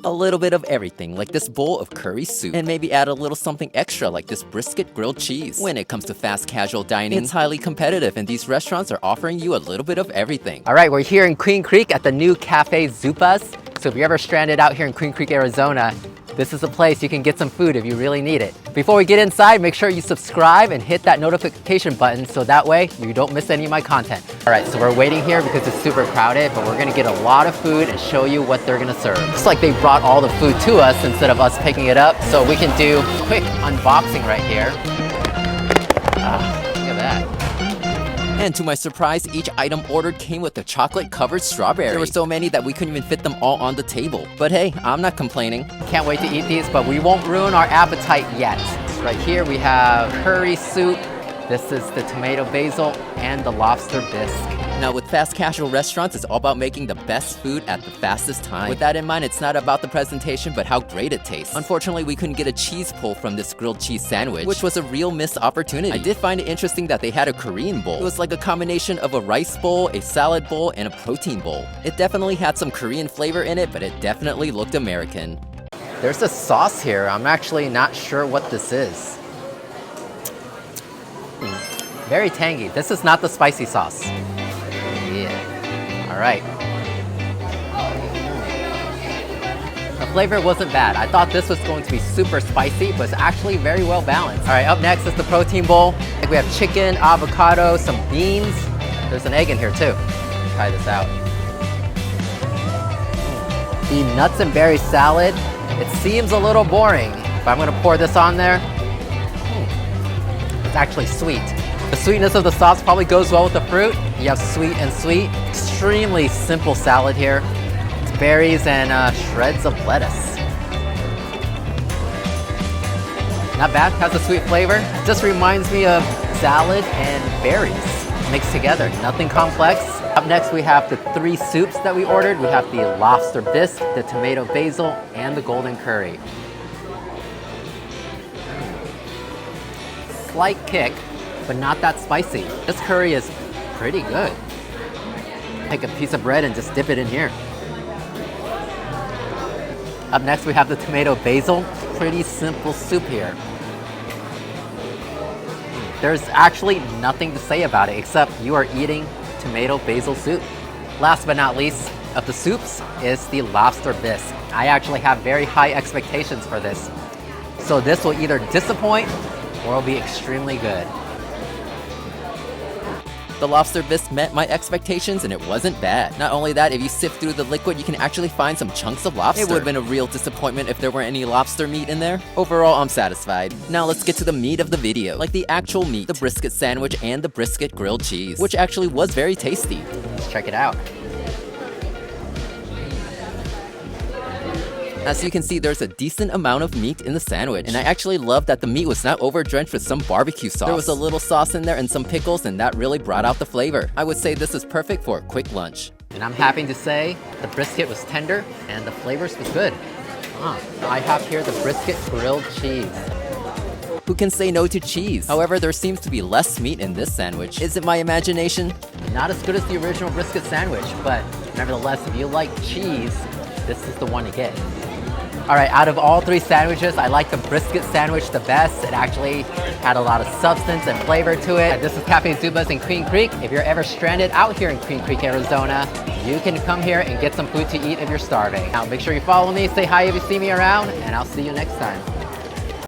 A little bit of everything, like this bowl of curry soup, and maybe add a little something extra like this brisket grilled cheese. When it comes to fast casual dining, it's highly competitive, and these restaurants are offering you a little bit of everything. All right, we're here in Queen Creek at the new Cafe Zupas. So if you're ever stranded out here in Queen Creek, Arizona, this is a place you can get some food if you really need it. Before we get inside, make sure you subscribe and hit that notification button so that way you don't miss any of my content. All right, so we're waiting here because it's super crowded, but we're gonna get a lot of food and show you what they're gonna serve. Looks like they brought all the food to us instead of us picking it up, so we can do a quick unboxing right here. Look at that. And to my surprise, each item ordered came with a chocolate-covered strawberry. There were so many that we couldn't even fit them all on the table. But hey, I'm not complaining. Can't wait to eat these, but we won't ruin our appetite yet. Right here we have curry soup. This is the tomato basil and the lobster bisque. Now with fast casual restaurants, it's all about making the best food at the fastest time. With that in mind, it's not about the presentation, but how great it tastes. Unfortunately, we couldn't get a cheese pull from this grilled cheese sandwich, which was a real missed opportunity. I did find it interesting that they had a Korean bowl. It was like a combination of a rice bowl, a salad bowl, and a protein bowl. It definitely had some Korean flavor in it, but it definitely looked American. There's a sauce here. I'm actually not sure what this is. Very tangy. This is not the spicy sauce. Yeah. All right. The flavor wasn't bad. I thought this was going to be super spicy, but it's actually very well balanced. All right, up next is the protein bowl. We have chicken, avocado, some beans. There's an egg in here too. Try this out. The nuts and berry salad. It seems a little boring, but I'm gonna pour this on there. It's actually sweet. The sweetness of the sauce probably goes well with the fruit. You have sweet and sweet. Extremely simple salad here. It's berries and shreds of lettuce. Not bad, has a sweet flavor. Just reminds me of salad and berries mixed together. Nothing complex. Up next we have the 3 soups that we ordered. We have the lobster bisque, the tomato basil, and the golden curry. Slight kick, but not that spicy. This curry is pretty good. Take a piece of bread and just dip it in here. Up next we have the tomato basil. Pretty simple soup here. There's actually nothing to say about it except you are eating tomato basil soup. Last but not least of the soups is the lobster bisque. I actually have very high expectations for this. So this will either disappoint or it'll be extremely good. The lobster bisque met my expectations and it wasn't bad. Not only that, if you sift through the liquid, you can actually find some chunks of lobster. It would have been a real disappointment if there weren't any lobster meat in there. Overall, I'm satisfied. Now let's get to the meat of the video. Like the actual meat, the brisket sandwich, and the brisket grilled cheese, which actually was very tasty. Let's check it out. As you can see, there's a decent amount of meat in the sandwich, and I actually love that the meat was not over-drenched with some barbecue sauce. There was a little sauce in there and some pickles, and that really brought out the flavor. I would say this is perfect for a quick lunch. And I'm happy to say the brisket was tender and the flavors was good. I have here the brisket grilled cheese. Who can say no to cheese? However, there seems to be less meat in this sandwich. Is it my imagination? Not as good as the original brisket sandwich, but nevertheless, if you like cheese, this is the one to get. All right, out of all 3 sandwiches, I like the brisket sandwich the best. It actually had a lot of substance and flavor to it. This is Cafe Zupas in Queen Creek. If you're ever stranded out here in Queen Creek, Arizona, you can come here and get some food to eat if you're starving. Now, make sure you follow me, say hi if you see me around, and I'll see you next time.